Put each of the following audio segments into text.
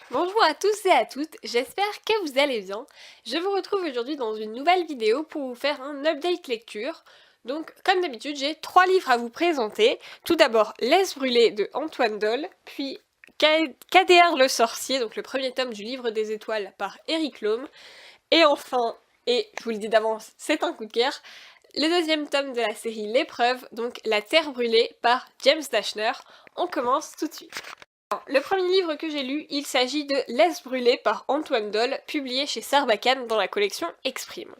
Bonjour à tous et à toutes, j'espère que vous allez bien. Je vous retrouve aujourd'hui dans une nouvelle vidéo pour vous faire un update lecture. Donc, comme d'habitude, j'ai 3 livres à vous présenter. Tout d'abord, L'Aise brûlée de Antoine Dolle, puis KDR le sorcier, donc le premier tome du Livre des étoiles par Eric Lhomme. Et enfin, et je vous le dis d'avance, c'est un coup de cœur, le deuxième tome de la série L'épreuve, donc La Terre brûlée par James Dashner. On commence tout de suite. Le premier livre que j'ai lu, il s'agit de L'Aise brûlée par Antoine Dolle, publié chez Sarbacane dans la collection Exprime.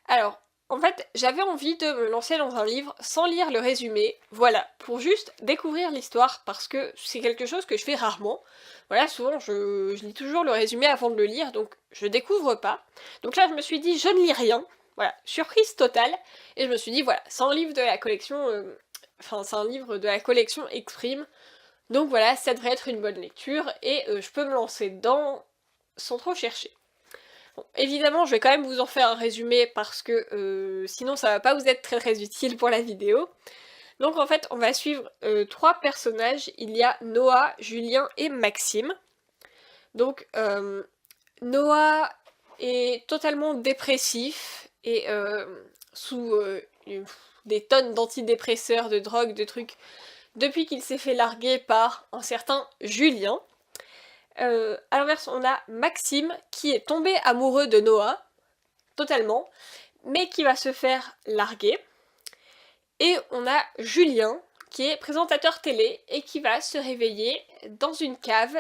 Alors, en fait, j'avais envie de me lancer dans un livre sans lire le résumé, voilà, pour juste découvrir l'histoire, parce que c'est quelque chose que je fais rarement. Voilà, souvent je lis toujours le résumé avant de le lire, donc je découvre pas. Donc là, je me suis dit, je ne lis rien, voilà, surprise totale, et je me suis dit, voilà, c'est un livre de la collection, c'est un livre de la collection Exprime, donc voilà, ça devrait être une bonne lecture et je peux me lancer dedans sans trop chercher. Bon, évidemment, je vais quand même vous en faire un résumé parce que sinon ça va pas vous être très très utile pour la vidéo. Donc en fait, on va suivre 3 personnages. Il y a Noah, Julien et Maxime. Donc Noah est totalement dépressif et sous des tonnes d'antidépresseurs, de drogues, de trucs depuis qu'il s'est fait larguer par un certain Julien. À l'inverse, on a Maxime qui est tombé amoureux de Noah, totalement, mais qui va se faire larguer. Et on a Julien qui est présentateur télé et qui va se réveiller dans une cave,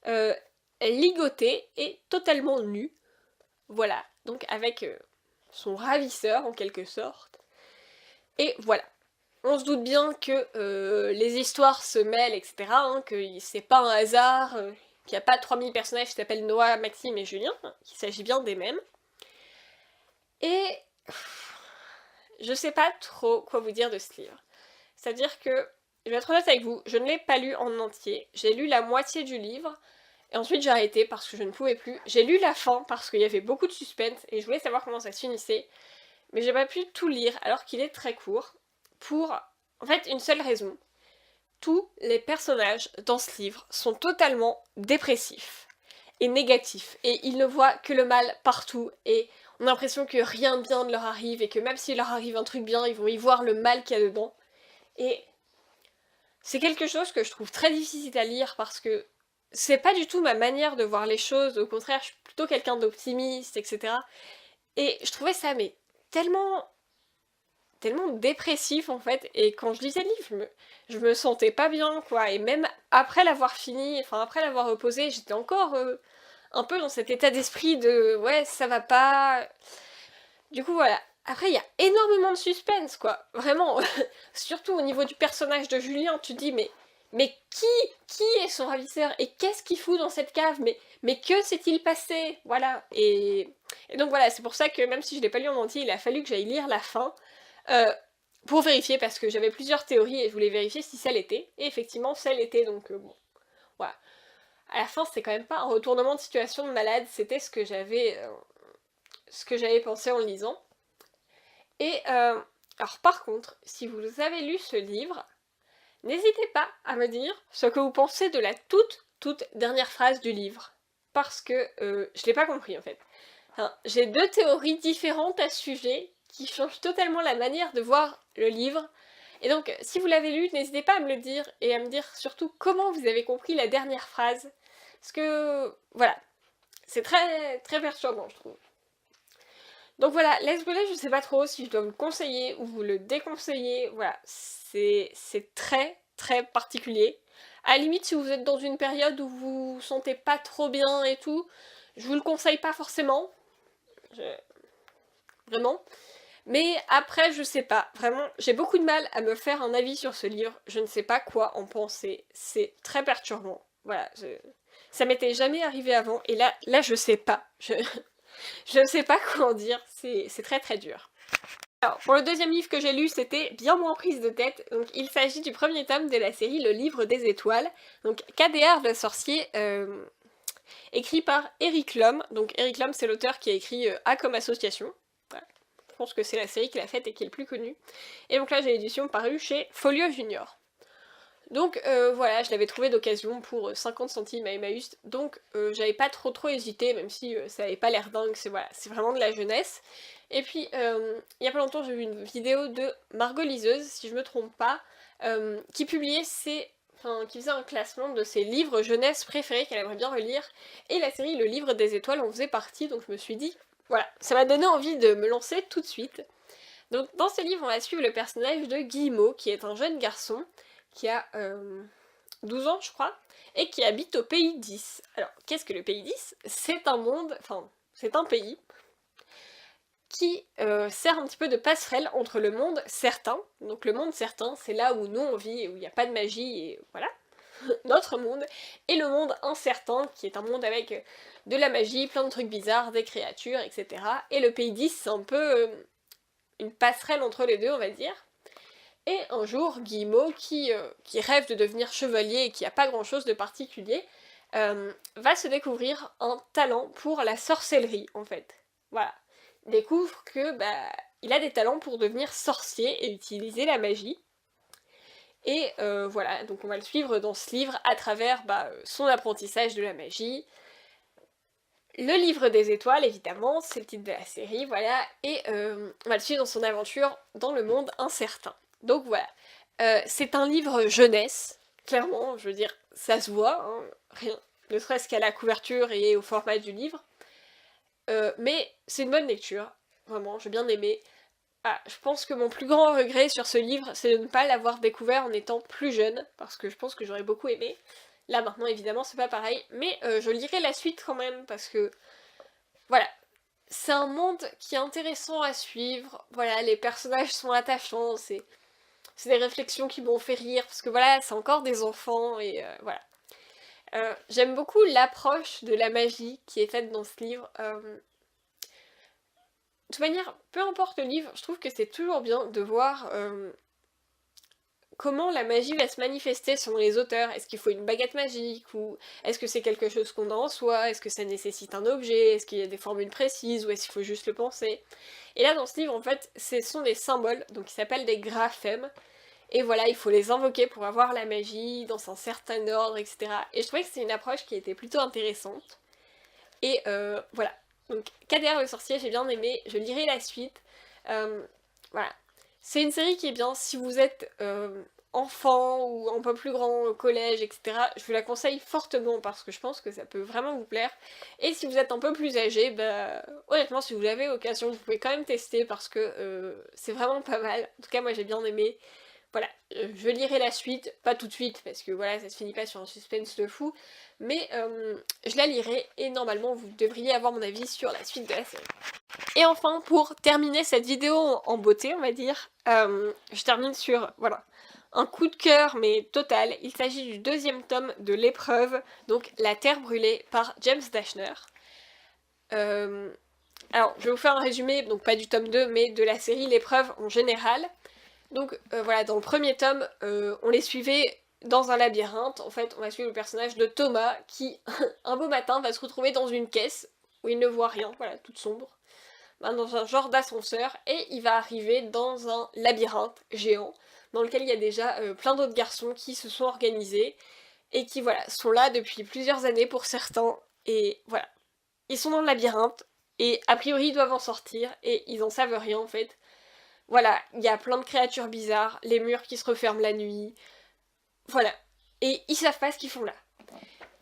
euh, ligoté et totalement nu. Voilà, donc avec son ravisseur en quelque sorte. Et voilà. On se doute bien que les histoires se mêlent, etc. Hein, que c'est pas un hasard, qu'il n'y a pas 3000 personnages qui s'appellent Noah, Maxime et Julien, qu'il s'agit bien des mêmes. Et je sais pas trop quoi vous dire de ce livre. C'est-à-dire que, je vais être honnête avec vous, je ne l'ai pas lu en entier. J'ai lu la moitié du livre, et ensuite j'ai arrêté parce que je ne pouvais plus. J'ai lu la fin parce qu'il y avait beaucoup de suspense, et je voulais savoir comment ça se finissait. Mais j'ai pas pu tout lire alors qu'il est très court, pour en fait une seule raison. Tous les personnages dans ce livre sont totalement dépressifs et négatifs, et ils ne voient que le mal partout, et on a l'impression que rien de bien ne leur arrive, et que même s'il leur arrive un truc bien, ils vont y voir le mal qu'il y a dedans. Et c'est quelque chose que je trouve très difficile à lire parce que c'est pas du tout ma manière de voir les choses, au contraire, je suis plutôt quelqu'un d'optimiste, etc. Et je trouvais ça mais tellement dépressif en fait, et quand je lisais le livre, je me sentais pas bien quoi, et même après l'avoir fini, enfin après l'avoir reposé, j'étais encore un peu dans cet état d'esprit de ouais ça va pas. Du coup voilà. Après il y a énormément de suspense quoi, vraiment, surtout au niveau du personnage de Julien, tu te dis mais qui est son ravisseur et qu'est-ce qu'il fout dans cette cave, mais que s'est-il passé, voilà, et donc voilà, c'est pour ça que même si je l'ai pas lu en entier, il a fallu que j'aille lire la fin, euh, pour vérifier, parce que j'avais plusieurs théories et je voulais vérifier si ça l'était. Et effectivement, ça l'était, donc bon, voilà. À la fin, c'était quand même pas un retournement de situation de malade, c'était ce que j'avais pensé en le lisant. Et alors par contre, si vous avez lu ce livre, n'hésitez pas à me dire ce que vous pensez de la toute dernière phrase du livre. Parce que je l'ai pas compris en fait. Enfin, j'ai 2 théories différentes à ce sujet qui changent totalement la manière de voir le livre. Et donc, si vous l'avez lu, n'hésitez pas à me le dire et à me dire surtout comment vous avez compris la dernière phrase. Parce que, voilà, c'est très, très perturbant, je trouve. Donc voilà, Let's Go je sais pas trop si je dois vous le conseiller ou vous le déconseiller. Voilà, c'est très, très particulier. À la limite, si vous êtes dans une période où vous vous sentez pas trop bien et tout, je vous le conseille pas forcément. Je... Vraiment. Mais après, je sais pas. Vraiment, j'ai beaucoup de mal à me faire un avis sur ce livre. Je ne sais pas quoi en penser. C'est très perturbant. Voilà, ça m'était jamais arrivé avant. Et là je sais pas. Je ne sais pas quoi en dire. C'est très très dur. Alors, pour le deuxième livre que j'ai lu, c'était bien moins prise de tête. Donc, il s'agit du premier tome de la série Le Livre des Étoiles. Donc, KDR le sorcier, écrit par Eric Lhomme. Donc, Eric Lhomme, c'est l'auteur qui a écrit A comme association. Voilà. Je pense que c'est la série qu'il a faite et qui est le plus connue. Et donc là, j'ai l'édition parue chez Folio Junior. Donc voilà, je l'avais trouvé d'occasion pour 50 centimes à Emmaüs, donc j'avais pas trop hésité, même si ça avait pas l'air dingue, c'est voilà, c'est vraiment de la jeunesse. Et puis il y a pas longtemps j'ai vu une vidéo de Margot Liseuse, si je me trompe pas, qui publiait enfin, qui faisait un classement de ses livres jeunesse préférés qu'elle aimerait bien relire, et la série Le Livre des Étoiles en faisait partie, donc je me suis dit, voilà, ça m'a donné envie de me lancer tout de suite. Donc dans ce livre, on va suivre le personnage de Guillemot, qui est un jeune garçon qui a 12 ans, je crois, et qui habite au pays 10. Alors, qu'est-ce que le pays 10? C'est un monde, enfin, c'est un pays qui sert un petit peu de passerelle entre le monde certain, donc le monde certain, c'est là où nous on vit et où il n'y a pas de magie, et voilà, notre monde, et le monde incertain, qui est un monde avec de la magie, plein de trucs bizarres, des créatures, etc. Et le pays 10, c'est un peu une passerelle entre les deux, on va dire. Et un jour, Guillemot, qui rêve de devenir chevalier et qui a pas grand chose de particulier, va se découvrir un talent pour la sorcellerie, en fait. Voilà. Il découvre que, il a des talents pour devenir sorcier et utiliser la magie. Et voilà, donc on va le suivre dans ce livre à travers son apprentissage de la magie. Le livre des étoiles, évidemment, c'est le titre de la série, voilà, et on va le suivre dans son aventure dans le monde incertain. Donc voilà, c'est un livre jeunesse, clairement, je veux dire, ça se voit, hein, rien, ne serait-ce qu'à la couverture et au format du livre, mais c'est une bonne lecture, vraiment, j'ai bien aimé. Ah, je pense que mon plus grand regret sur ce livre, c'est de ne pas l'avoir découvert en étant plus jeune, parce que je pense que j'aurais beaucoup aimé. Là maintenant évidemment c'est pas pareil, mais je lirai la suite quand même, parce que voilà, c'est un monde qui est intéressant à suivre, voilà, les personnages sont attachants, c'est des réflexions qui m'ont fait rire, parce que voilà, c'est encore des enfants, et voilà. J'aime beaucoup l'approche de la magie qui est faite dans ce livre. De toute manière, peu importe le livre, je trouve que c'est toujours bien de voir comment la magie va se manifester selon les auteurs. Est-ce qu'il faut une baguette magique, ou est-ce que c'est quelque chose qu'on a en soi, est-ce que ça nécessite un objet, est-ce qu'il y a des formules précises, ou est-ce qu'il faut juste le penser. Et là dans ce livre en fait, ce sont des symboles, donc ils s'appellent des graphèmes, et voilà, il faut les invoquer pour avoir la magie dans un certain ordre, etc. Et je trouvais que c'est une approche qui était plutôt intéressante. Et voilà. Donc KDR le sorcier, j'ai bien aimé, je lirai la suite. Voilà. C'est une série qui est bien si vous êtes enfant ou un peu plus grand au collège, etc. Je vous la conseille fortement parce que je pense que ça peut vraiment vous plaire. Et si vous êtes un peu plus âgé, honnêtement, si vous avez l'occasion, vous pouvez quand même tester parce que c'est vraiment pas mal. En tout cas, moi j'ai bien aimé. Voilà, je lirai la suite, pas tout de suite, parce que voilà, ça se finit pas sur un suspense de fou, mais je la lirai, et normalement vous devriez avoir mon avis sur la suite de la série. Et enfin, pour terminer cette vidéo en beauté, on va dire, je termine sur, voilà, un coup de cœur, mais total. Il s'agit du deuxième tome de L'épreuve, donc La Terre brûlée, par James Dashner. Alors, je vais vous faire un résumé, donc pas du tome 2, mais de la série L'épreuve en général. Donc voilà, dans le premier tome, on les suivait dans un labyrinthe. En fait, on va suivre le personnage de Thomas qui, un beau matin, va se retrouver dans une caisse où il ne voit rien, voilà, toute sombre, dans un genre d'ascenseur, et il va arriver dans un labyrinthe géant dans lequel il y a déjà plein d'autres garçons qui se sont organisés et qui, voilà, sont là depuis plusieurs années pour certains, et voilà. Ils sont dans le labyrinthe, et a priori ils doivent en sortir, et ils en savent rien en fait. Voilà, il y a plein de créatures bizarres, les murs qui se referment la nuit, voilà. Et ils savent pas ce qu'ils font là.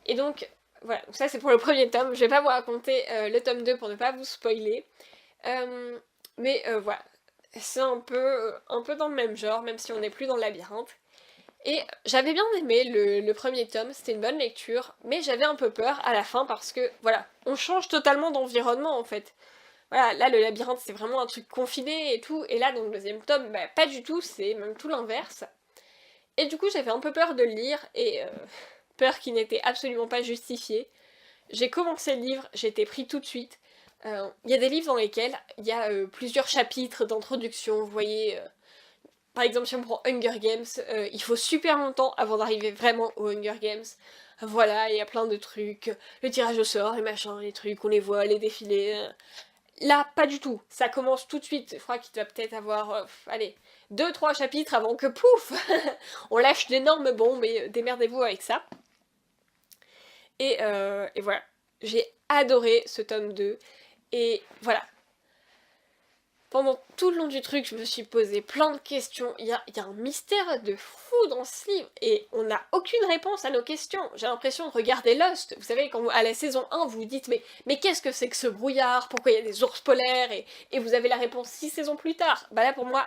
Et donc, voilà, donc ça c'est pour le premier tome, je vais pas vous raconter le tome 2 pour ne pas vous spoiler. Mais voilà, c'est un peu dans le même genre, même si on n'est plus dans le labyrinthe. Et j'avais bien aimé le premier tome, c'était une bonne lecture, mais j'avais un peu peur à la fin parce que, voilà, on change totalement d'environnement en fait. Voilà, là le labyrinthe c'est vraiment un truc confiné et tout, et là dans le deuxième tome, pas du tout, c'est même tout l'inverse. Et du coup j'avais un peu peur de le lire, et peur qui n'était absolument pas justifiée. J'ai commencé le livre, j'ai été pris tout de suite. Il y a des livres dans lesquels il y a plusieurs chapitres d'introduction, vous voyez... par exemple, si on prend Hunger Games, il faut super longtemps avant d'arriver vraiment aux Hunger Games. Voilà, il y a plein de trucs, le tirage au sort, les machins, les trucs, on les voit, les défilés... Là, pas du tout. Ça commence tout de suite. Je crois qu'il doit peut-être avoir, allez, 2-3 chapitres avant que pouf on lâche d'énormes bombes et démerdez-vous avec ça. Et voilà, j'ai adoré ce tome 2 et voilà. Pendant tout le long du truc, je me suis posé plein de questions. Il y a un mystère de fou dans ce livre et on n'a aucune réponse à nos questions. J'ai l'impression de regarder Lost. Vous savez, quand à la saison 1, vous vous dites mais qu'est-ce que c'est que ce brouillard? Pourquoi il y a des ours polaires et vous avez la réponse 6 saisons plus tard. Bah là, pour moi,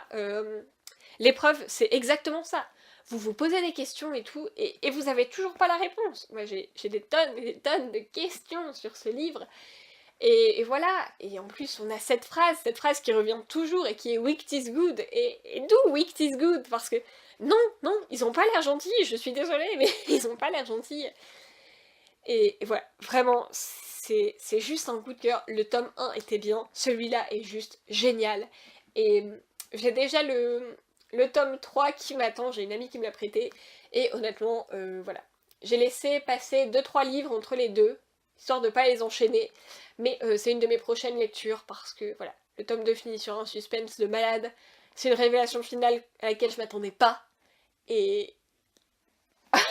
l'épreuve, c'est exactement ça. Vous vous posez des questions et tout, et vous avez toujours pas la réponse. Moi, j'ai des tonnes et des tonnes de questions sur ce livre. Et voilà, et en plus on a cette phrase qui revient toujours et qui est Wicked is good. Et d'où Wicked is good? Parce que non, ils ont pas l'air gentils, je suis désolée, mais ils ont pas l'air gentils. Et voilà, vraiment, c'est juste un coup de cœur. Le tome 1 était bien, celui-là est juste génial. Et j'ai déjà le tome 3 qui m'attend, j'ai une amie qui me l'a prêté, et honnêtement, voilà. J'ai laissé passer 2-3 livres entre les deux, histoire de pas les enchaîner, mais c'est une de mes prochaines lectures, parce que voilà, le tome 2 finit sur un suspense de malade, c'est une révélation finale à laquelle je m'attendais pas, et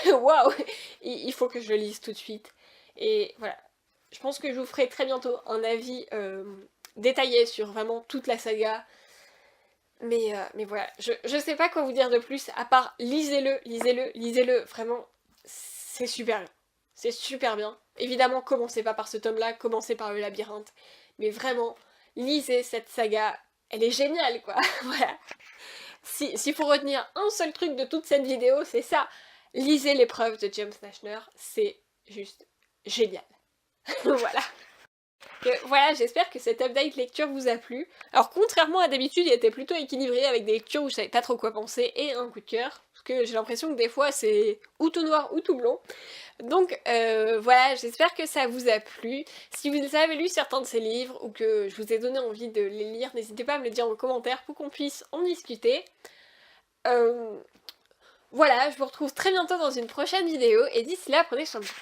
waouh, il faut que je le lise tout de suite, et voilà. Je pense que je vous ferai très bientôt un avis détaillé sur vraiment toute la saga, mais voilà, je sais pas quoi vous dire de plus, à part lisez-le, vraiment, c'est super bien. C'est super bien. Évidemment, commencez pas par ce tome-là, commencez par le labyrinthe, mais vraiment, lisez cette saga, elle est géniale, quoi, voilà. S'il faut retenir un seul truc de toute cette vidéo, c'est ça. Lisez l'épreuve de James Dashner, c'est juste génial. Voilà. Voilà, j'espère que cet update lecture vous a plu. Alors contrairement à d'habitude, il était plutôt équilibré avec des lectures où je savais pas trop quoi penser et un coup de cœur. Parce que j'ai l'impression que des fois c'est ou tout noir ou tout blanc. Donc voilà, j'espère que ça vous a plu. Si vous avez lu certains de ces livres ou que je vous ai donné envie de les lire, n'hésitez pas à me le dire en commentaire pour qu'on puisse en discuter. Voilà, je vous retrouve très bientôt dans une prochaine vidéo et d'ici là, prenez soin de vous.